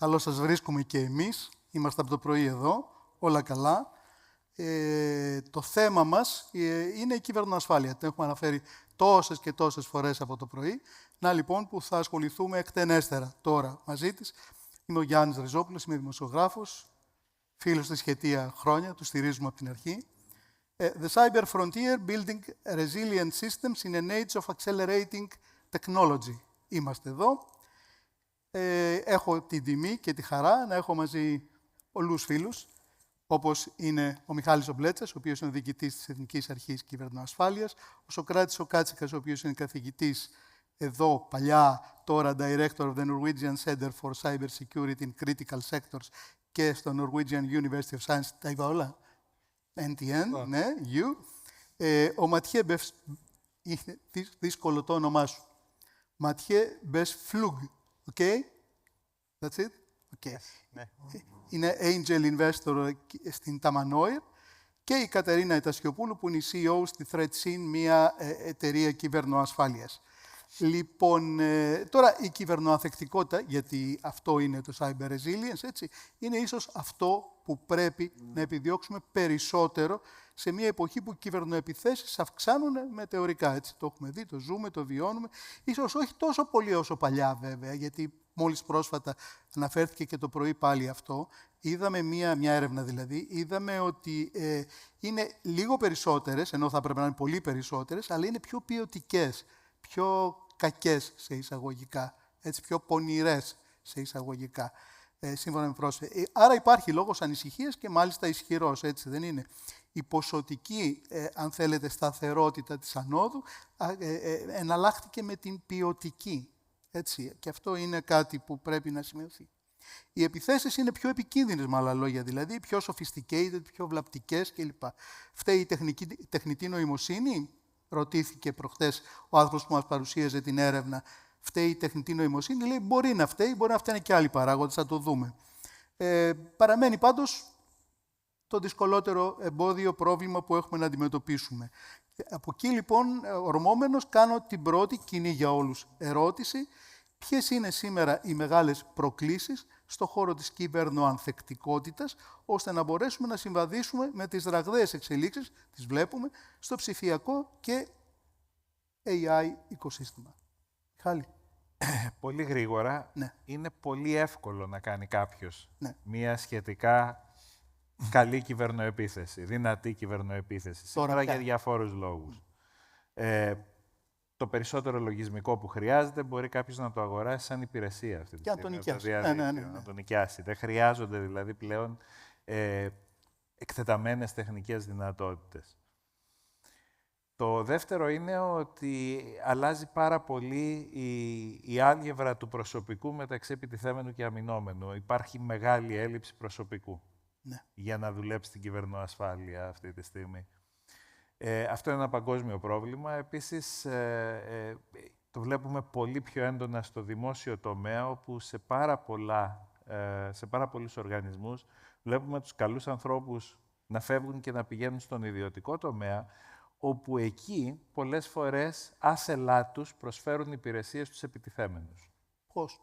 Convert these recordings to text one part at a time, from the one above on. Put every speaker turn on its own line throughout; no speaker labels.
Καλώς σας βρίσκουμε και εμείς. Είμαστε από το πρωί εδώ, όλα καλά. Το θέμα μας είναι η κυβερνοασφάλεια. Το έχουμε αναφέρει τόσες και τόσες φορές από το πρωί. Να λοιπόν που θα ασχοληθούμε εκτενέστερα τώρα μαζί της. Είμαι ο Γιάννης Ριζόπουλος, είμαι δημοσιογράφος, φίλος της Σχετία χρόνια, του στηρίζουμε από την αρχή. The Cyber Frontier, Building Resilient Systems in an Age of Accelerating Technology. Είμαστε εδώ. Έχω την τιμή και τη χαρά να έχω μαζί πολλούς φίλους, όπως είναι ο Μιχάλης ο Μπλέτσας, ο οποίος είναι ο διοικητής της Εθνικής Αρχής Κυβερνοασφάλειας, ο Σοκράτης ο Κάτσικας, ο οποίος είναι καθηγητής εδώ παλιά, τώρα Director of the Norwegian Center for Cyber Security in Critical Sectors και στο Norwegian University of Science, τα είπα όλα, NTN, ναι, U. Ο Ματιέ Μπεφ, είναι δύσκολο το όνομά σου. Ματιέ Μπεσφλούγκ, okay? That's it? Okay.
Ναι.
Είναι Angel Investor στην Tamanoir και η Κατερίνα Ετασιοπούλου που είναι η CEO στη ThreatSyn, μια εταιρεία κυβερνοασφάλειας. Λοιπόν, τώρα η κυβερνοαθεκτικότητα, γιατί αυτό είναι το cyber resilience, έτσι, είναι ίσως αυτό που πρέπει να επιδιώξουμε περισσότερο σε μια εποχή που οι κυβερνοεπιθέσεις αυξάνουν μετεωρικά. Έτσι. Το έχουμε δει, το ζούμε, το βιώνουμε. Ίσως όχι τόσο πολύ όσο παλιά βέβαια, γιατί μόλις πρόσφατα αναφέρθηκε και το πρωί πάλι αυτό. Είδαμε μια έρευνα δηλαδή, είδαμε ότι είναι λίγο περισσότερες, ενώ θα πρέπει να είναι πολύ περισσότερες, αλλά είναι πιο ποιοτικές, πιο κακές σε εισαγωγικά, έτσι, πιο πονηρές σε εισαγωγικά, σύμφωνα με πρόσφατα. Άρα υπάρχει λόγος ανησυχίας και μάλιστα ισχυρός, έτσι δεν είναι. Η ποσοτική, αν θέλετε, σταθερότητα της ανόδου εναλλάχθηκε με την ποιοτική. Έτσι, και αυτό είναι κάτι που πρέπει να σημειωθεί. Οι επιθέσεις είναι πιο επικίνδυνες, με άλλα λόγια, δηλαδή πιο sophisticated, πιο βλαπτικές κλπ. Φταίει η τεχνητή νοημοσύνη, ρωτήθηκε προχθές ο άνθρωπος που μας παρουσίαζε την έρευνα. Φταίει η τεχνητή νοημοσύνη, λέει μπορεί να φταίει, μπορεί να φταίνε και άλλοι παράγοντες, θα το δούμε. Παραμένει πάντως το δυσκολότερο εμπόδιο πρόβλημα που έχουμε να αντιμετωπίσουμε. Από εκεί λοιπόν, ορμόμενος, κάνω την πρώτη κοινή για όλους ερώτηση. Ποιες είναι σήμερα οι μεγάλες προκλήσεις στον χώρο της κυβερνοανθεκτικότητας, ώστε να μπορέσουμε να συμβαδίσουμε με τις ραγδαίες εξελίξεις, τις βλέπουμε, στο ψηφιακό και AI οικοσύστημα. Μιχάλη.
Πολύ γρήγορα.
Ναι.
Είναι πολύ εύκολο να κάνει κάποιος
μια
σχετικά καλή κυβερνοεπίθεση, δυνατή κυβερνοεπίθεση. Σήμερα για διαφόρους λόγους. Το περισσότερο λογισμικό που χρειάζεται μπορεί κάποιος να το αγοράσει σαν υπηρεσία αυτή τη στιγμή. Να το νοικιάσει. Δεν χρειάζονται δηλαδή πλέον εκτεταμένες τεχνικές δυνατότητες. Το δεύτερο είναι ότι αλλάζει πάρα πολύ η άλγευρα του προσωπικού μεταξύ επιτιθέμενου και αμυνόμενου. Υπάρχει μεγάλη έλλειψη προσωπικού για να δουλέψει την κυβερνοασφάλεια αυτή τη στιγμή. Αυτό είναι ένα παγκόσμιο πρόβλημα. Επίσης, το βλέπουμε πολύ πιο έντονα στο δημόσιο τομέα, όπου σε πάρα πολλούς οργανισμούς βλέπουμε τους καλούς ανθρώπους να φεύγουν και να πηγαίνουν στον ιδιωτικό τομέα, όπου εκεί πολλές φορές άσελά τους προσφέρουν υπηρεσίες στους επιτιθέμενους.
Πώς?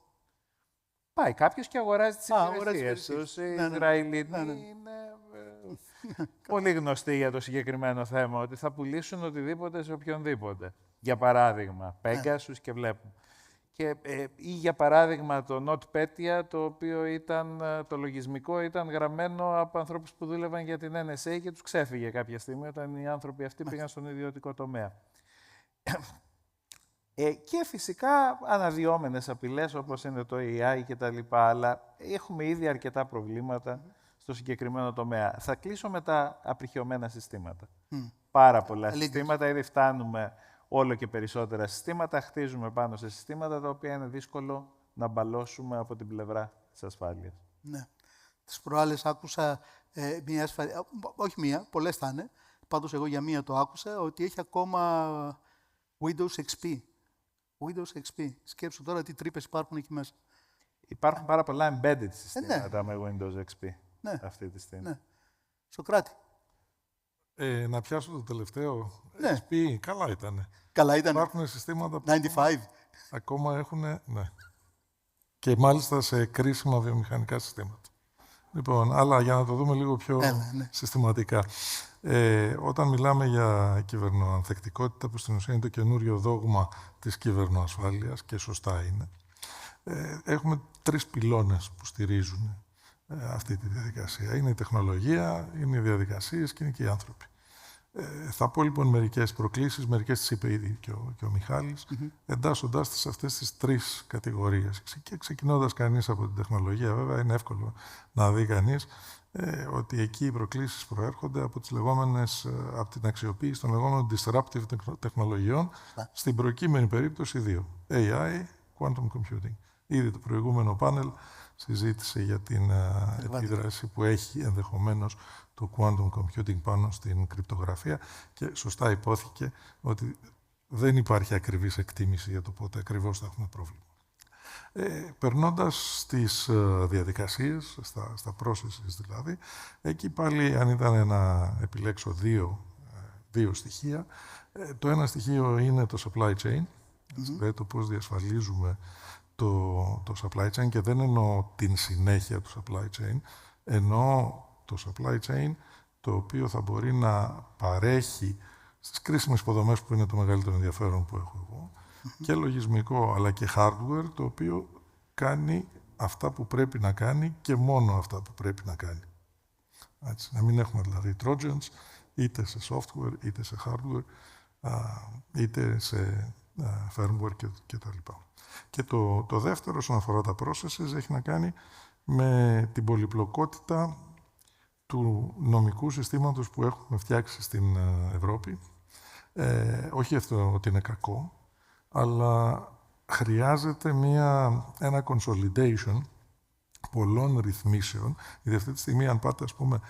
Πάει κάποιος και αγοράζει τις υπηρεσίες τους. Οι Ισραηλινοί είναι πολύ γνωστοί για το συγκεκριμένο θέμα, ότι θα πουλήσουν οτιδήποτε σε οποιονδήποτε. Για παράδειγμα, Pegasus και βλέπουμε. Ή για παράδειγμα το NotPetya, το οποίο το λογισμικό ήταν γραμμένο από ανθρώπους που δούλευαν για την NSA και τους ξέφυγε κάποια στιγμή όταν οι άνθρωποι αυτοί πήγαν στον ιδιωτικό τομέα. Και φυσικά αναδυόμενες απειλές όπως είναι το AI και τα λοιπά, αλλά έχουμε ήδη αρκετά προβλήματα στο συγκεκριμένο τομέα. Θα κλείσω με τα απριχιωμένα συστήματα. Πάρα πολλά συστήματα, ήδη φτάνουμε όλο και περισσότερα συστήματα, χτίζουμε πάνω σε συστήματα τα οποία είναι δύσκολο να μπαλώσουμε από την πλευρά της ασφάλειας.
Ναι. Τις προάλλες άκουσα όχι μία, πολλές θα είναι, πάντως εγώ για μία το άκουσα, ότι έχει ακόμα Windows XP. Windows XP. Σκέψου τώρα τι τρύπες υπάρχουν εκεί μέσα.
Υπάρχουν πάρα πολλά embedded συστήματα με Windows XP αυτή τη στιγμή.
Ναι. Σοκράτη.
Να πιάσω το τελευταίο.
Ναι.
XP, καλά ήταν.
Καλά ήταν.
Υπάρχουν συστήματα που
95.
ακόμα έχουν. Ναι. και μάλιστα σε κρίσιμα βιομηχανικά συστήματα. Λοιπόν, αλλά για να το δούμε λίγο πιο συστηματικά. Όταν μιλάμε για κυβερνοανθεκτικότητα, που στην ουσία είναι το καινούριο δόγμα της κυβερνοασφάλειας, και σωστά είναι, έχουμε 3 πυλώνες που στηρίζουν αυτή τη διαδικασία. Είναι η τεχνολογία, είναι οι διαδικασίες και είναι και οι άνθρωποι. Θα πω λοιπόν μερικές προκλήσεις, μερικές τις είπε ήδη και ο Μιχάλης, εντάσσοντάς τις σε αυτές τις 3 κατηγορίες. Και ξεκινώντας κανείς από την τεχνολογία, βέβαια, είναι εύκολο να δει κανείς ότι εκεί οι προκλήσεις προέρχονται από από την αξιοποίηση των λεγόμενων disruptive τεχνολογιών, στην προκείμενη περίπτωση 2. AI, quantum computing. Ήδη το προηγούμενο πάνελ συζήτησε για την επίδραση που έχει ενδεχομένως το quantum computing πάνω στην κρυπτογραφία και σωστά υπόθηκε ότι δεν υπάρχει ακριβής εκτίμηση για το πότε ακριβώς θα έχουμε πρόβλημα. Περνώντας στις διαδικασίες, στα processes δηλαδή, εκεί πάλι αν ήταν να επιλέξω δύο στοιχεία, το ένα στοιχείο είναι το supply chain, δηλαδή το πώς διασφαλίζουμε το supply chain, και δεν εννοώ την συνέχεια του supply chain, εννοώ το supply chain το οποίο θα μπορεί να παρέχει στις κρίσιμες υποδομές που είναι το μεγαλύτερο ενδιαφέρον που έχω εγώ, και λογισμικό αλλά και hardware, το οποίο κάνει αυτά που πρέπει να κάνει και μόνο αυτά που πρέπει να κάνει. Έτσι, να μην έχουμε δηλαδή trojans είτε σε software, είτε σε hardware, είτε σε firmware κτλ. Και το δεύτερο, όσον αφορά τα processes, έχει να κάνει με την πολυπλοκότητα του νομικού συστήματος που έχουμε φτιάξει στην Ευρώπη. Όχι αυτό ότι είναι κακό, αλλά χρειάζεται ένα consolidation πολλών ρυθμίσεων. Γιατί αυτή τη στιγμή, αν πάτε, ας πούμε,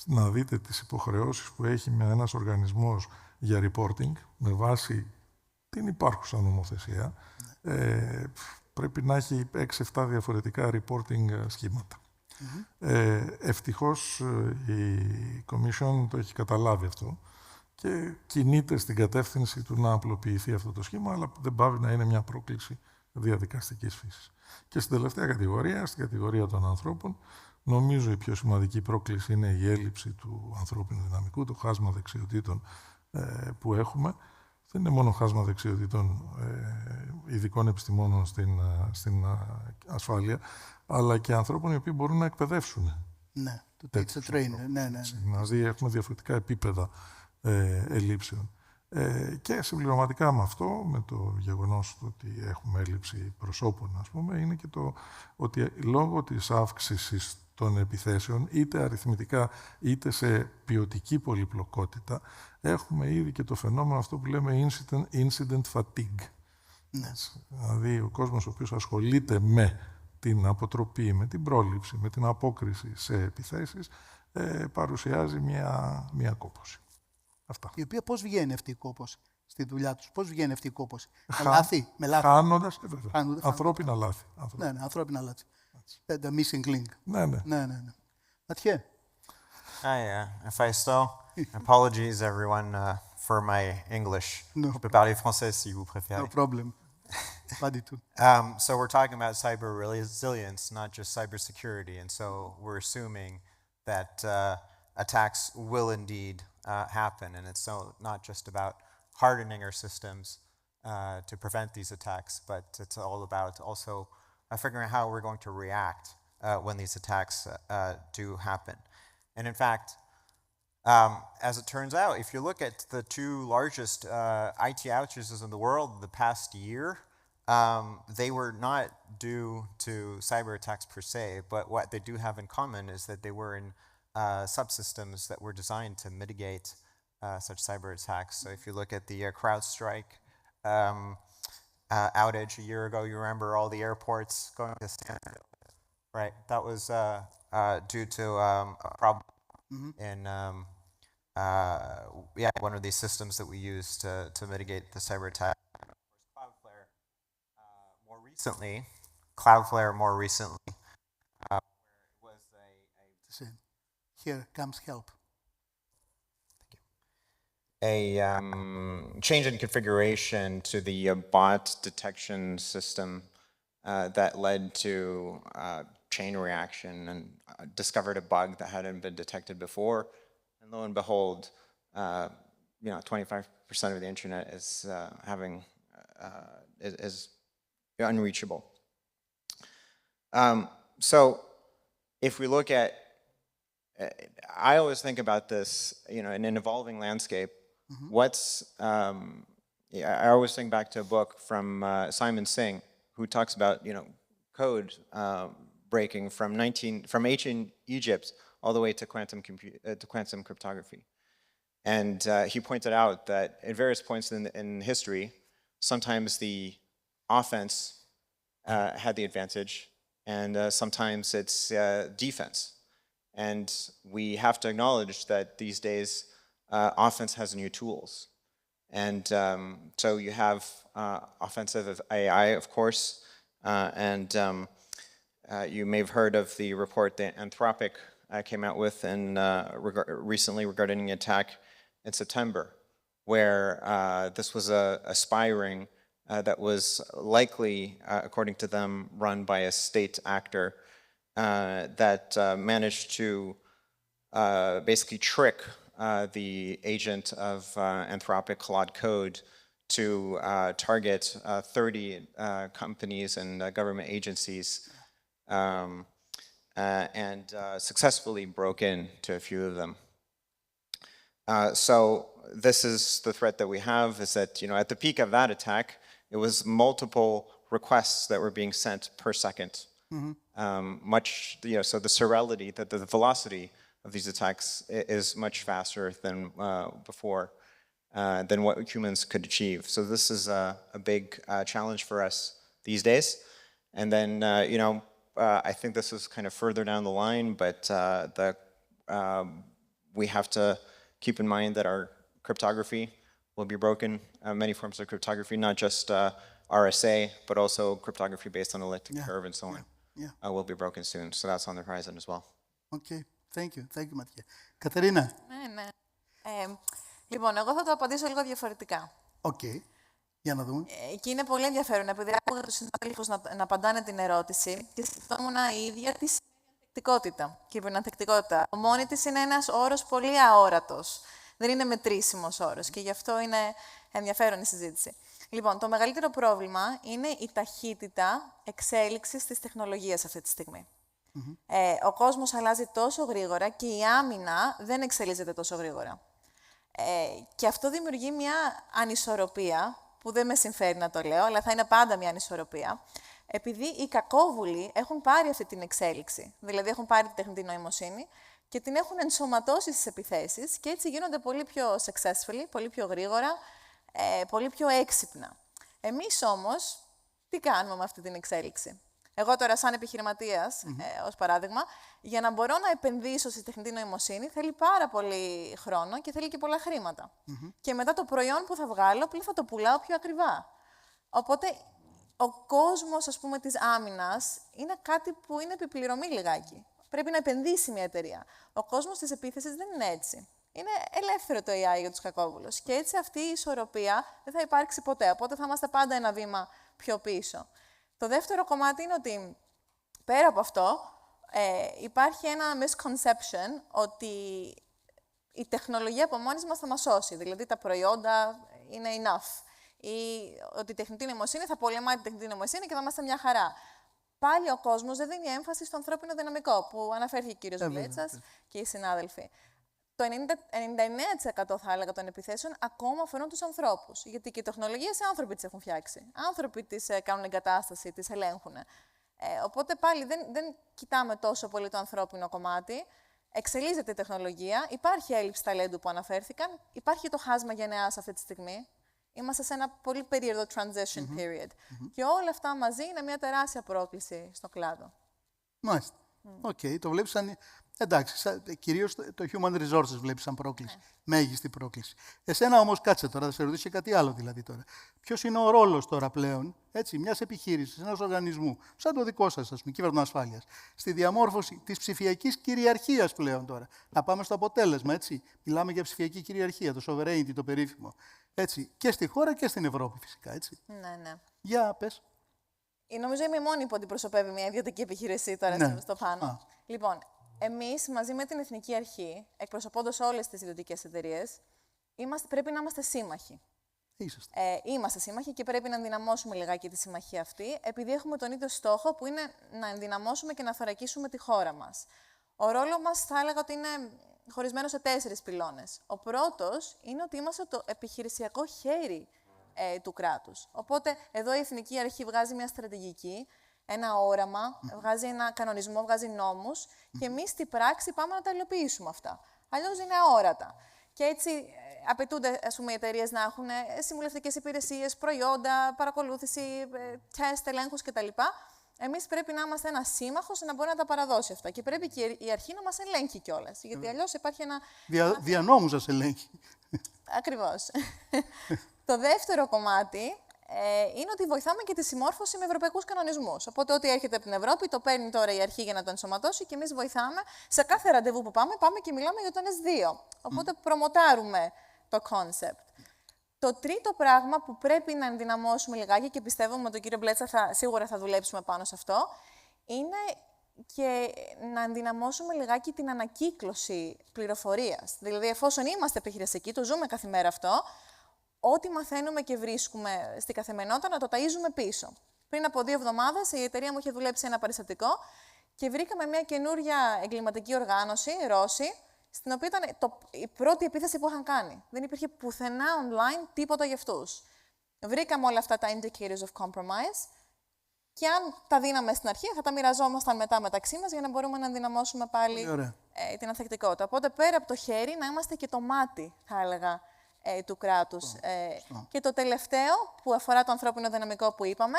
να δείτε τις υποχρεώσεις που έχει με ένας οργανισμός για reporting, με βάση την υπάρχουσα νομοθεσία, πρέπει να έχει 6-7 διαφορετικά reporting σχήματα. Ευτυχώς η Commission το έχει καταλάβει αυτό και κινείται στην κατεύθυνση του να απλοποιηθεί αυτό το σχήμα, αλλά δεν πάβει να είναι μια πρόκληση διαδικαστικής φύσης. Και στην τελευταία κατηγορία, στην κατηγορία των ανθρώπων, νομίζω η πιο σημαντική πρόκληση είναι η έλλειψη του ανθρώπινου δυναμικού, το χάσμα δεξιοτήτων που έχουμε. Δεν είναι μόνο χάσμα δεξιοτήτων ειδικών επιστημόνων στην ασφάλεια, αλλά και ανθρώπων οι οποίοι μπορούν να εκπαιδεύσουν.
Ναι, το teacher trainer. Ναι.
Δηλαδή έχουμε διαφορετικά επίπεδα ελλείψεων. Και συμπληρωματικά με αυτό, με το γεγονός ότι έχουμε έλλειψη προσώπων, ας πούμε, είναι και το ότι λόγω της αύξησης των επιθέσεων, είτε αριθμητικά είτε σε ποιοτική πολυπλοκότητα, έχουμε ήδη και το φαινόμενο αυτό που λέμε incident fatigue.
Ναι.
Δηλαδή ο κόσμος ο οποίος ασχολείται με την αποτροπή, με την πρόληψη, με την απόκριση σε επιθέσεις, παρουσιάζει μια κόπωση. Αυτά.
Η οποία πώς βγαίνει αυτή η κόπωση στη δουλειά τους, πώς βγαίνει αυτή η κόπωση? Με λάθη.
Χάνοντας, ανθρώπινα λάθη.
Ναι, ανθρώπινα λάθη. The missing link.
Ναι.
Ματιέ.
Hi, ευχαριστώ. Apologies everyone for my English.
No.
Je peux parler français si vous préférez.
No problem. Pas du tout.
So we're talking about cyber resilience, not just cybersecurity. And so we're assuming that attacks will indeed happen. And it's not just about hardening our systems to prevent these attacks, but it's all about also figuring out how we're going to react when these attacks do happen. And in fact, as it turns out, if you look at the 2 largest IT outages in the world the past year, they were not due to cyber attacks per se, but what they do have in common is that they were in subsystems that were designed to mitigate such cyber attacks. So if you look at the CrowdStrike outage a year ago, you remember all the airports going to standstill, right? That was due to a problem in one of these systems that we use to mitigate the cyber attack. Cloudflare more recently, where it was
Here comes help.
A change in configuration to the bot detection system
that led to chain reaction and discovered a bug that hadn't been detected before. And lo and behold, 25% of the internet is is unreachable. So if we look at, I always think about this, in an evolving landscape. I always think back to a book from Simon Singh, who talks about code breaking from ancient Egypt all the way to quantum cryptography. And he pointed out that at various points in history, sometimes the offense had the advantage, and sometimes it's defense. And we have to acknowledge that these days, offense has new tools. And so you have offensive AI, of course, and you may have heard of the report that Anthropic came out with recently regarding an attack in September, where this was a spy ring that was likely, according to them, run by a state actor that managed to basically trick the agent of Anthropic, Claude Code, to target 30 companies and government agencies, and successfully broke into a few of them. So this is the threat that we have, is that at the peak of that attack, it was multiple requests that were being sent per second. So the celerity, the velocity of these attacks is much faster than before, than what humans could achieve. So this is a big challenge for us these days. And then, I think this is kind of further down the line, but we have to keep in mind that our cryptography will be broken. Many forms of cryptography, not just RSA, but also cryptography based on elliptic curve and so on, will be broken soon. So that's on the horizon as well.
Okay. Thank you, Ματθία. Κατερίνα.
Ναι. Λοιπόν, εγώ θα το απαντήσω λίγο διαφορετικά.
Για να δούμε.
Και είναι πολύ ενδιαφέρον, επειδή άκουγα τους συναδέλφους να απαντάνε την ερώτηση και σκεφτόμουν η ίδια τη ανθεκτικότητα. Και η ανθεκτικότητα μόνη της είναι ένας όρος πολύ αόρατος. Δεν είναι μετρήσιμος όρος και γι' αυτό είναι ενδιαφέρον η συζήτηση. Λοιπόν, το μεγαλύτερο πρόβλημα είναι η ταχύτητα εξέλιξης της τεχνολογίας αυτή τη στιγμή. Ο κόσμος αλλάζει τόσο γρήγορα και η άμυνα δεν εξελίσσεται τόσο γρήγορα. Και αυτό δημιουργεί μια ανισορροπία, που δεν με συμφέρει να το λέω, αλλά θα είναι πάντα μια ανισορροπία, επειδή οι κακόβουλοι έχουν πάρει αυτή την εξέλιξη. Δηλαδή έχουν πάρει τη τεχνητή νοημοσύνη και την έχουν ενσωματώσει στις επιθέσεις και έτσι γίνονται πολύ πιο successfully, πολύ πιο γρήγορα, πολύ πιο έξυπνα. Εμείς όμως, τι κάνουμε με αυτή την εξέλιξη? Εγώ τώρα, σαν επιχειρηματίας, ως παράδειγμα, για να μπορώ να επενδύσω στη τεχνητή νοημοσύνη, θέλει πάρα πολύ χρόνο και θέλει και πολλά χρήματα. Και μετά το προϊόν που θα βγάλω, πλέον θα το πουλάω πιο ακριβά. Οπότε, ο κόσμος, ας πούμε, της άμυνας είναι κάτι που είναι επιπληρωμή λιγάκι. Πρέπει να επενδύσει μια εταιρεία. Ο κόσμος της επίθεσης δεν είναι έτσι. Είναι ελεύθερο το AI για τους κακόβουλους. Και έτσι αυτή η ισορροπία δεν θα υπάρξει ποτέ. Οπότε θα είμαστε πάντα ένα βήμα πιο πίσω. Το δεύτερο κομμάτι είναι ότι, πέρα από αυτό, υπάρχει ένα misconception ότι η τεχνολογία από μόνη μας θα μας σώσει. Δηλαδή, τα προϊόντα είναι enough. Ή ότι η τεχνητή νοημοσύνη θα πολεμάει την τεχνητή νοημοσύνη και θα είμαστε μια χαρά. Πάλι ο κόσμος δεν δίνει έμφαση στο ανθρώπινο δυναμικό, που αναφέρθηκε ο κύριος Βλέτσας και οι συνάδελφοι. Το 99% θα έλεγα των επιθέσεων ακόμα αφορούν τους ανθρώπους. Γιατί και οι τεχνολογίες άνθρωποι τις έχουν φτιάξει. Άνθρωποι τις κάνουν εγκατάσταση, τις ελέγχουν. Οπότε πάλι δεν κοιτάμε τόσο πολύ το ανθρώπινο κομμάτι. Εξελίσσεται η τεχνολογία, υπάρχει έλλειψη ταλέντου που αναφέρθηκαν, υπάρχει το χάσμα γενεάς αυτή τη στιγμή. Είμαστε σε ένα πολύ περίεργο transition period. Και όλα αυτά μαζί είναι μια τεράστια πρόκληση στον κλάδο.
Μάλιστα. Το βλέπεις σαν... Εντάξει, κυρίως το human resources βλέπεις σαν πρόκληση. Μέγιστη πρόκληση. Εσένα όμως, κάτσε τώρα, θα σε ρωτήσω κάτι άλλο δηλαδή τώρα. Ποιος είναι ο ρόλος τώρα πλέον, μιας επιχείρησης, ενός οργανισμού, σαν το δικό σας, ας πούμε, κυβερνοασφάλειας, στη διαμόρφωση της ψηφιακής κυριαρχίας πλέον τώρα. Να πάμε στο αποτέλεσμα, έτσι. Μιλάμε για ψηφιακή κυριαρχία, το sovereignty, το περίφημο. Έτσι. Και στη χώρα και στην Ευρώπη, φυσικά, έτσι.
Ναι.
Για πες.
Νομίζω είμαι η μόνη που αντιπροσωπεύει μια ιδιωτική επιχείρηση τώρα
Ναι.
στο πάνω.
Α.
Λοιπόν, εμείς μαζί με την Εθνική Αρχή, εκπροσωπώντας όλες τις ιδιωτικές εταιρείες, πρέπει να είμαστε σύμμαχοι.
Είσαστε.
Είμαστε σύμμαχοι και πρέπει να ενδυναμώσουμε λιγάκι τη συμμαχία αυτή, επειδή έχουμε τον ίδιο στόχο που είναι να ενδυναμώσουμε και να θωρακίσουμε τη χώρα μας. Ο ρόλος μας θα έλεγα ότι είναι χωρισμένο σε 4 πυλώνες. Ο πρώτος είναι ότι είμαστε το επιχειρησιακό χέρι του κράτους. Οπότε εδώ η Εθνική Αρχή βγάζει μια στρατηγική, ένα όραμα, βγάζει ένα κανονισμό, βγάζει νόμους και εμείς στην πράξη πάμε να τα υλοποιήσουμε αυτά. Αλλιώς είναι αόρατα. Και έτσι απαιτούνται, ας πούμε, οι εταιρείες να έχουν συμβουλευτικές υπηρεσίες, προϊόντα, παρακολούθηση, τεστ, ελέγχους κτλ. Εμείς πρέπει να είμαστε ένας σύμμαχος να μπορεί να τα παραδώσει αυτά. Και πρέπει και η αρχή να μας ελέγχει κιόλας. Γιατί αλλιώς υπάρχει ένα.
Δια νόμου σας ελέγχει.
Ακριβώς. Το δεύτερο κομμάτι είναι ότι βοηθάμε και τη συμμόρφωση με ευρωπαϊκούς κανονισμούς. Οπότε, ό,τι έρχεται από την Ευρώπη, το παίρνει τώρα η αρχή για να το ενσωματώσει και εμείς βοηθάμε. Σε κάθε ραντεβού που πάμε και μιλάμε για το NS2. Οπότε, προμοτάρουμε το concept. Το τρίτο πράγμα που πρέπει να ενδυναμώσουμε λιγάκι και πιστεύω με τον κύριο Μπλέτσα σίγουρα θα δουλέψουμε πάνω σε αυτό, είναι και να ενδυναμώσουμε λιγάκι την ανακύκλωση πληροφορίας. Δηλαδή, εφόσον είμαστε επιχειρησιακοί, το ζούμε κάθε μέρα αυτό, ό,τι μαθαίνουμε και βρίσκουμε στην καθημερινότητα να το ταΐζουμε πίσω. Πριν από 2 εβδομάδες η εταιρεία μου είχε δουλέψει σε ένα περιστατικό και βρήκαμε μια καινούρια εγκληματική οργάνωση, Ρώση, στην οποία ήταν η πρώτη επίθεση που είχαν κάνει. Δεν υπήρχε πουθενά online τίποτα για αυτούς. Βρήκαμε όλα αυτά τα indicators of compromise και αν τα δίναμε στην αρχή, θα τα μοιραζόμασταν μετά μεταξύ μας για να μπορούμε να ενδυναμώσουμε πάλι την ανθεκτικότητα. Οπότε, πέρα από το χέρι, να είμαστε και το μάτι, θα έλεγα, του κράτους. Και το τελευταίο, που αφορά το ανθρώπινο δυναμικό που είπαμε,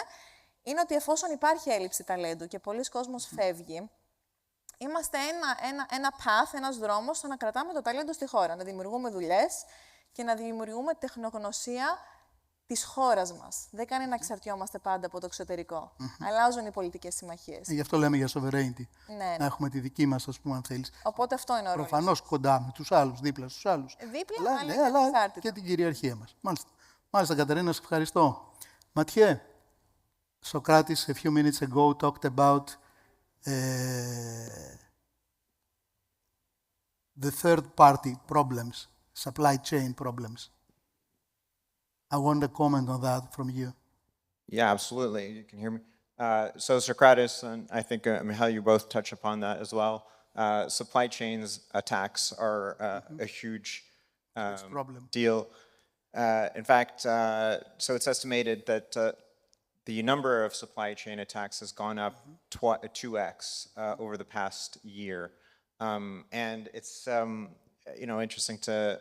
είναι ότι εφόσον υπάρχει έλλειψη ταλέντου και πολλοί κόσμος φεύγει, είμαστε ένα path, ένας δρόμος στο να κρατάμε το ταλέντο στη χώρα, να δημιουργούμε δουλειές και να δημιουργούμε τεχνογνωσία της χώρας μας. Δεν κάνει να εξαρτιόμαστε πάντα από το εξωτερικό. Αλλάζουν οι πολιτικές συμμαχίες.
Γι' αυτό λέμε για sovereignty.
Ναι.
Να έχουμε τη δική μας, ας πούμε, αν θέλεις.
Οπότε αυτό είναι ο ρόλος.
Προφανώς κοντά με τους άλλους, δίπλα στους άλλους.
Δίπλα,
αλλά και την κυριαρχία μας. Μάλιστα, Κατερίνα, σε ευχαριστώ. Ματιέ, Socrates a few minutes ago talked about the third-party problems, supply chain problems. I want a comment on that from you.
Yeah, absolutely. You can hear me. So Socrates, and I think Mihail, you both touch upon that as well. Supply chains attacks are a huge
problem.
deal. In fact, so it's estimated that the number of supply chain attacks has gone up 2x over the past year. And it's interesting to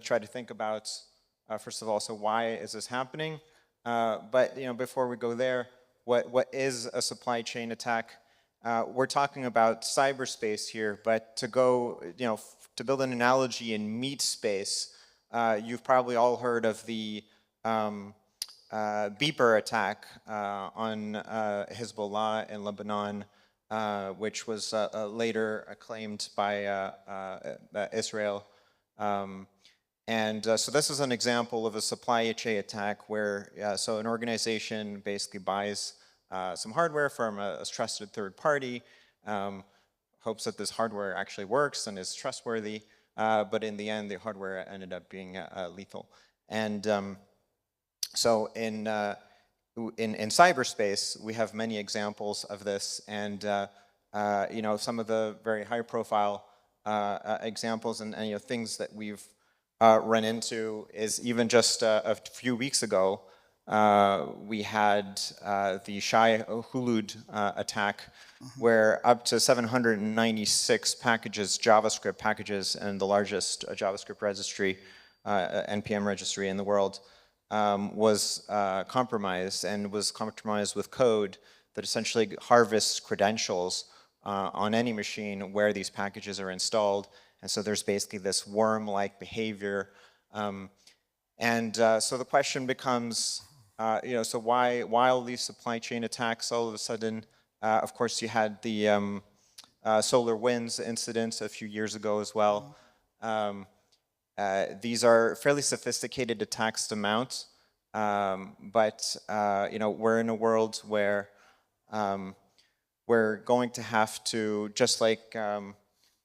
try to think about, first of all, so why is this happening? But before we go there, what is a supply chain attack? We're talking about cyberspace here, but to go, to build an analogy in meat space, you've probably all heard of the beeper attack on Hezbollah in Lebanon, which was later acclaimed by Israel. So this is an example of a supply chain attack where so an organization basically buys some hardware from a trusted third party, hopes that this hardware actually works and is trustworthy, but in the end, the hardware ended up being lethal. And so in cyberspace, we have many examples of this, and some of the very high-profile examples and things that we've run into is even just a few weeks ago, we had the Shai Hulud attack, where up to 796 packages, JavaScript packages, and the largest JavaScript registry, NPM registry in the world, was compromised, and was compromised with code that essentially harvests credentials on any machine where these packages are installed. And so there's basically this worm-like behavior. So the question becomes, so why all these supply chain attacks all of a sudden? Of course, you had the SolarWinds incident a few years ago as well. These are fairly sophisticated attacks to mount. But we're in a world where we're going to have to, just like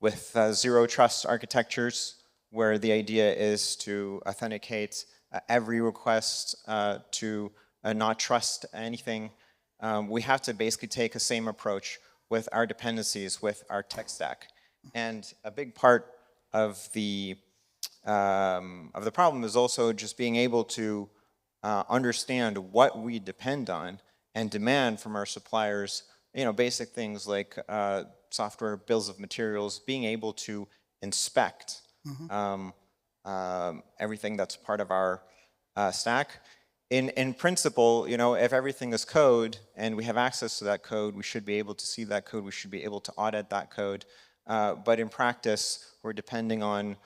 with zero trust architectures, where the idea is to authenticate every request to not trust anything, we have to basically take the same approach with our dependencies, with our tech stack. And a big part of the problem is also just being able to understand what we depend on and demand from our suppliers, basic things like software bills of materials, being able to inspect everything that's part of our stack. In principle, if everything is code and we have access to that code, we should be able to see that code, we should be able to audit that code. But in practice, we're depending on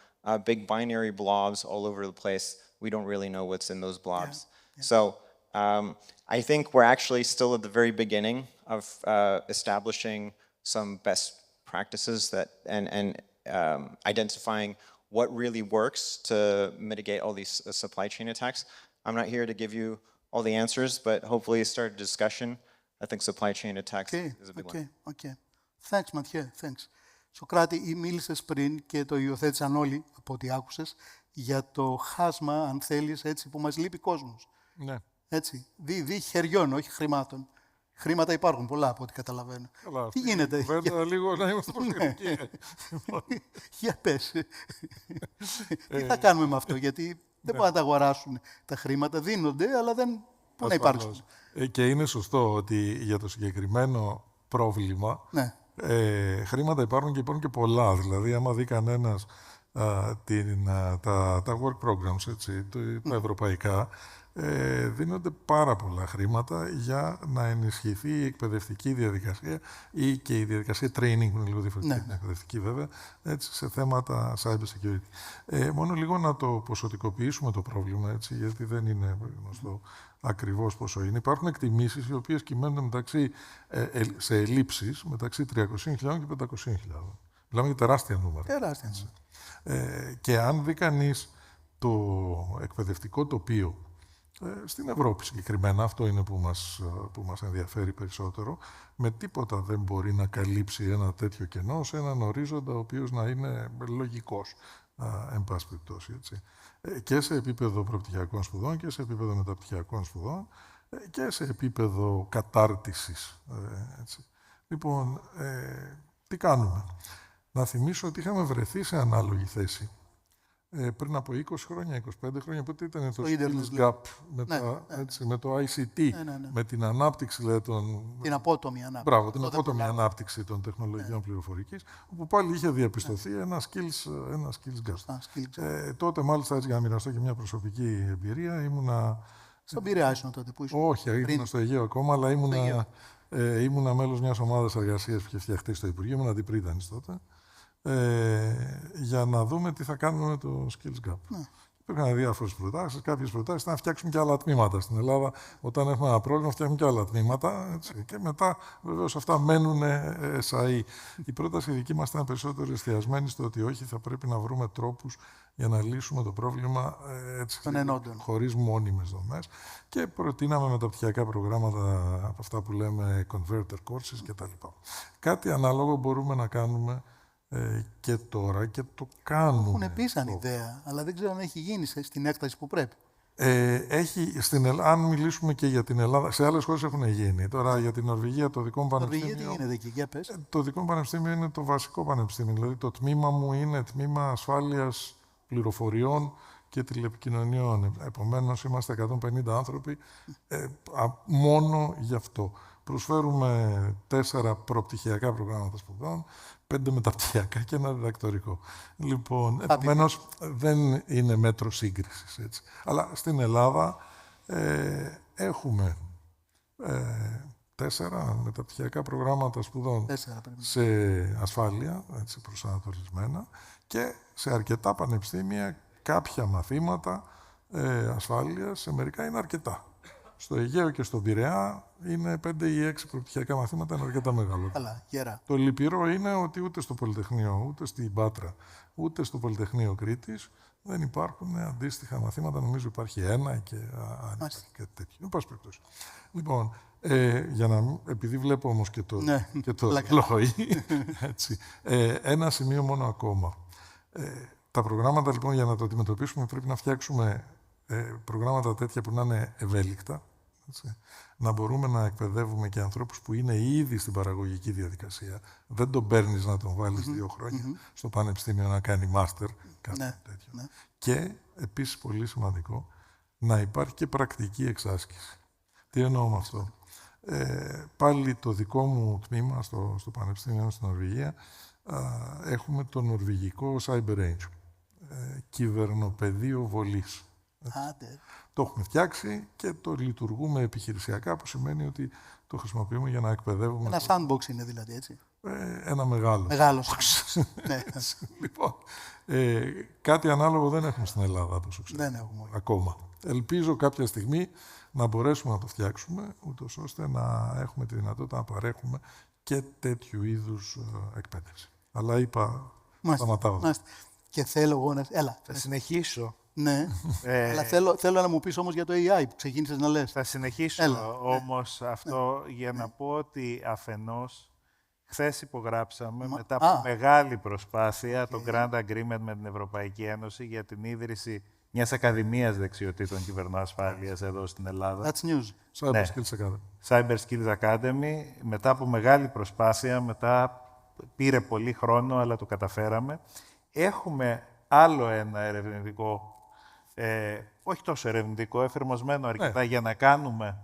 big binary blobs all over the place. We don't really know what's in those blobs. Yeah. So I think we're actually still at the very beginning of establishing some best practices and identifying what really works to mitigate all these supply chain attacks. I'm not here to give you all the answers, but hopefully start a discussion. I think supply chain attacks is a big one.
Okay. Thanks, Mathieu. Thanks. Σοκράτη, μίλησες πριν και το υιοθέτησαν όλοι, από ό,τι άκουσες, για το χάσμα, αν θέλεις, έτσι, που μας λείπει κόσμος.
Ναι.
Έτσι, δι χεριών, όχι χρημάτων. Χρήματα υπάρχουν πολλά, από ό,τι καταλαβαίνω.
Καλά,
τι γίνεται.
Βέβαια, λίγο να είμαστε προσεκτικοί.
Για πες. Τι θα κάνουμε με αυτό, γιατί δεν μπορούν να τα αγοράσουν τα χρήματα. Δίνονται, αλλά δεν μπορούν να υπάρξουν.
Και είναι σωστό ότι για το συγκεκριμένο πρόβλημα χρήματα υπάρχουν και πολλά. Δηλαδή, άμα δει κανένας τα work programs, έτσι, τα ευρωπαϊκά, δίνονται πάρα πολλά χρήματα για να ενισχυθεί η εκπαιδευτική διαδικασία ή και η διαδικασία training, που είναι λίγο διαφορετική, την εκπαιδευτική βέβαια, έτσι, σε θέματα cyber security. Μόνο λίγο να το ποσοτικοποιήσουμε το πρόβλημα, έτσι, γιατί δεν είναι γνωστό ακριβώς πόσο είναι. Υπάρχουν εκτιμήσεις οι οποίες κυμαίνονται σε ελλείψεις μεταξύ 300.000 και 500.000. Μιλάμε για τεράστια νούμερα.
Τεράστια.
Και αν δει κανείς το εκπαιδευτικό τοπίο στην Ευρώπη συγκεκριμένα, αυτό είναι που μας ενδιαφέρει περισσότερο, με τίποτα δεν μπορεί να καλύψει ένα τέτοιο κενό σε έναν ορίζοντα ο οποίος να είναι λογικός, εν πάση περιπτώσει, έτσι. Και σε επίπεδο προπτυχιακών σπουδών και σε επίπεδο μεταπτυχιακών σπουδών και σε επίπεδο κατάρτισης. Έτσι. Λοιπόν, τι κάνουμε. Να θυμίσω ότι είχαμε βρεθεί σε ανάλογη θέση πριν από 20 χρόνια, 25 χρόνια, πότε ήταν το Skills Gap με το ICT, με την ανάπτυξη
την απότομη ανάπτυξη.
Μπράβο, την απότομη ανάπτυξη των τεχνολογιών πληροφορικής, όπου πάλι είχε διαπιστωθεί ένα skills gap. Τότε, μάλιστα, έτσι, για να μοιραστώ και μια προσωπική εμπειρία, ήμουνα...
Στον Πειραιά ήσουν τότε που ήσουν?
Όχι, ήμουνα στο Αιγαίο ακόμα, αλλά ήμουνα μέλος μιας ομάδας εργασίας που είχε φτιαχτεί στο Υπουργείο, ήμουν αντιπρίτανης τότε, για να δούμε τι θα κάνουμε με το Skills Gap. Υπήρχαν διάφορες προτάσεις. Κάποιες προτάσεις ήταν να φτιάξουμε και άλλα τμήματα. Στην Ελλάδα, όταν έχουμε ένα πρόβλημα, φτιάχνουμε και άλλα τμήματα. Έτσι. Και μετά, βεβαίως, αυτά μένουν SAE. Η πρόταση δική μας ήταν περισσότερο εστιασμένη στο ότι όχι, θα πρέπει να βρούμε τρόπους για να λύσουμε το πρόβλημα χωρίς μόνιμες δομές. Και προτείναμε μεταπτυχιακά προγράμματα από αυτά που λέμε converter courses κτλ. Κάτι ανάλογο μπορούμε να κάνουμε και τώρα και το κάνουμε.
Έχουν πει σαν ιδέα, αλλά δεν ξέρω αν έχει γίνει στην έκταση που πρέπει.
Αν μιλήσουμε και για την Ελλάδα, σε άλλες χώρες έχουν γίνει. Τώρα για την Νορβηγία, το δικό μου πανεπιστήμιο.
Τι γίνεται εκεί, για πες.
Το δικό μου πανεπιστήμιο είναι το βασικό πανεπιστήμιο. Δηλαδή το τμήμα μου είναι τμήμα ασφάλειας πληροφοριών και τηλεπικοινωνιών. Επομένως, είμαστε 150 άνθρωποι μόνο γι' αυτό. Προσφέρουμε 4 προπτυχιακά προγράμματα σπουδών, 5 μεταπτυχιακά και ένα διδακτορικό. Λοιπόν, επομένως, δεν είναι μέτρο σύγκρισης, έτσι. Αλλά στην Ελλάδα έχουμε 4 μεταπτυχιακά προγράμματα σπουδών σε ασφάλεια, έτσι, προσανατολισμένα, και σε αρκετά πανεπιστήμια κάποια μαθήματα ασφάλειας, σε μερικά είναι αρκετά. στο Αιγαίο και στον Πειραιά είναι 5 ή 6 προπτυχιακά μαθήματα, είναι αρκετά μεγάλο.
Καλά, γερά.
Το λυπηρό είναι ότι ούτε στο Πολυτεχνείο, ούτε στην Πάτρα, ούτε στο Πολυτεχνείο Κρήτης δεν υπάρχουν αντίστοιχα μαθήματα. Νομίζω υπάρχει ένα και τέτοιο. Εν πάση περιπτώσει. Λοιπόν, επειδή βλέπω όμως και το λόγι, ένα σημείο μόνο ακόμα. Τα προγράμματα, λοιπόν, για να το αντιμετωπίσουμε, πρέπει να φτιάξουμε προγράμματα τέτοια που να είναι ευέλικτα, έτσι, να μπορούμε να εκπαιδεύουμε και ανθρώπους που είναι ήδη στην παραγωγική διαδικασία. Δεν τον παίρνεις να τον βάλεις 2 χρόνια στο πανεπιστήμιο να κάνει μάστερ, κάτι τέτοιο. Ναι. Και, επίσης, πολύ σημαντικό, να υπάρχει και πρακτική εξάσκηση. Τι εννοώ με αυτό? Πάλι το δικό μου τμήμα στο Πανεπιστήμιο στην Νορβηγία έχουμε το νορβηγικό Cyber Range, κυβερνοπεδίο βολής. Το έχουμε φτιάξει και το λειτουργούμε επιχειρησιακά, που σημαίνει ότι το χρησιμοποιούμε για να εκπαιδεύουμε...
Ένα sandbox είναι δηλαδή, έτσι.
Ένα μεγάλο.
Μεγάλο. Ναι.
Λοιπόν, κάτι ανάλογο δεν έχουμε στην Ελλάδα, όπως ξέρω.
Δεν έχουμε.
Ακόμα. Ελπίζω κάποια στιγμή να μπορέσουμε να το φτιάξουμε, ούτως ώστε να έχουμε τη δυνατότητα να παρέχουμε και τέτοιου είδους εκπαίδευση. Αλλά είπα, σταματάω.
Και θέλω εγώ να... Έλα.
Θα συνεχίσω.
Ναι, αλλά θέλω να μου πεις όμως για το AI που ξεκίνησες να λες.
Θα συνεχίσω όμως αυτό για να πω ότι αφενός χθες υπογράψαμε μετά από μεγάλη προσπάθεια το Grand Agreement με την Ευρωπαϊκή Ένωση για την ίδρυση μιας Ακαδημίας Δεξιοτήτων Κυβερνοασφάλειας εδώ στην Ελλάδα.
That's news.
Cyber Skills Academy.
Cyber Skills Academy. Μετά από μεγάλη προσπάθεια, πήρε πολύ χρόνο, αλλά το καταφέραμε. Έχουμε άλλο ένα ερευνητικό, όχι τόσο ερευνητικό, εφαρμοσμένο αρκετά για να κάνουμε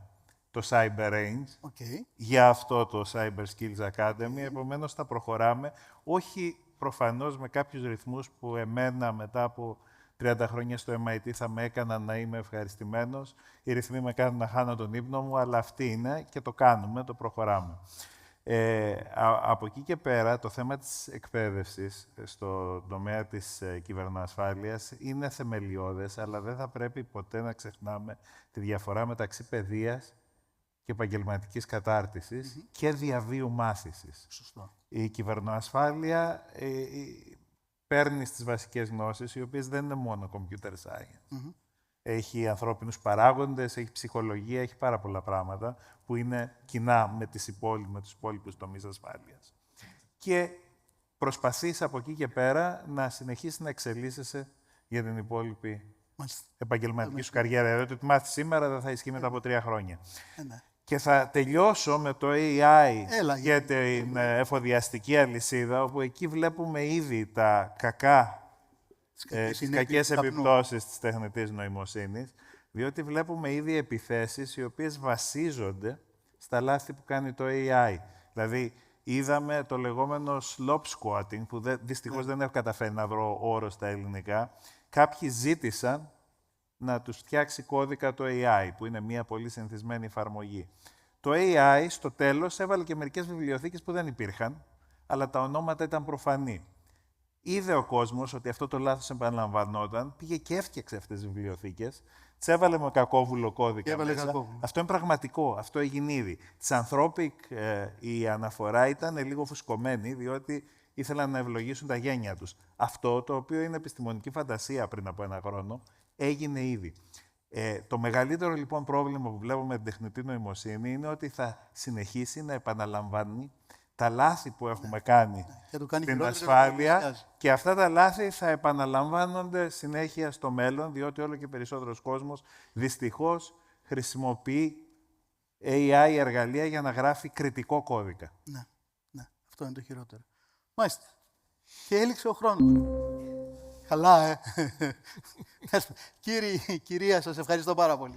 το Cyber Range για αυτό το Cyber Skills Academy. Επομένως, θα προχωράμε, όχι προφανώς με κάποιους ρυθμούς που εμένα μετά από 30 χρόνια στο MIT θα με έκαναν να είμαι ευχαριστημένος. Οι ρυθμοί με κάνουν να χάνω τον ύπνο μου, αλλά αυτή είναι και το κάνουμε, το προχωράμε. Από εκεί και πέρα, το θέμα της εκπαίδευσης στον τομέα της κυβερνοασφάλειας είναι θεμελιώδες, αλλά δεν θα πρέπει ποτέ να ξεχνάμε τη διαφορά μεταξύ παιδείας και επαγγελματικής κατάρτισης και διαβίου μάθησης.
Σωστό.
Η κυβερνοασφάλεια παίρνει τις βασικές γνώσεις, οι οποίες δεν είναι μόνο computer science. Έχει ανθρώπινους παράγοντες, έχει ψυχολογία, έχει πάρα πολλά πράγματα που είναι κοινά με τους υπόλοιπους τομείς ασφάλειας. Και προσπαθείς από εκεί και πέρα να συνεχίσεις να εξελίσσεσαι για την υπόλοιπη επαγγελματική σου καριέρα. Δηλαδή, ότι μάθεις σήμερα δεν θα ισχύει μετά από 3 χρόνια. Και θα τελειώσω με το AI και την εφοδιαστική αλυσίδα, όπου εκεί βλέπουμε ήδη τα κακές επιπτώσεις της τεχνητής νοημοσύνης, διότι βλέπουμε ήδη επιθέσεις οι οποίες βασίζονται στα λάθη που κάνει το AI. Δηλαδή, είδαμε το λεγόμενο slop squatting, που δυστυχώς δεν έχω καταφέρει να βρω όρο στα ελληνικά. Κάποιοι ζήτησαν να τους φτιάξει κώδικα το AI, που είναι μια πολύ συνηθισμένη εφαρμογή. Το AI, στο τέλος, έβαλε και μερικές βιβλιοθήκες που δεν υπήρχαν, αλλά τα ονόματα ήταν προφανή. Είδε ο κόσμος ότι αυτό το λάθος επαναλαμβανόταν, πήγε και έφτιαξε αυτές τις βιβλιοθήκες, τις έβαλε με κακόβουλο κώδικα μέσα. Αυτό είναι πραγματικό, αυτό έγινε ήδη. Της Anthropic η αναφορά ήταν λίγο φουσκωμένη, διότι ήθελαν να ευλογήσουν τα γένια τους. Αυτό, το οποίο είναι επιστημονική φαντασία πριν από 1 χρόνο, έγινε ήδη. Το μεγαλύτερο λοιπόν πρόβλημα που βλέπουμε με την τεχνητή νοημοσύνη είναι ότι θα συνεχίσει να επαναλαμβάνει τα λάθη που έχουμε κάνει στην ασφάλεια και αυτά τα λάθη θα επαναλαμβάνονται συνέχεια στο μέλλον, διότι όλο και περισσότερος κόσμος δυστυχώς χρησιμοποιεί AI εργαλεία για να γράφει κριτικό κώδικα.
Ναι, αυτό είναι το χειρότερο. Μάλιστα. Και έληξε ο χρόνος. Καλά, Κυρία, σας ευχαριστώ πάρα πολύ.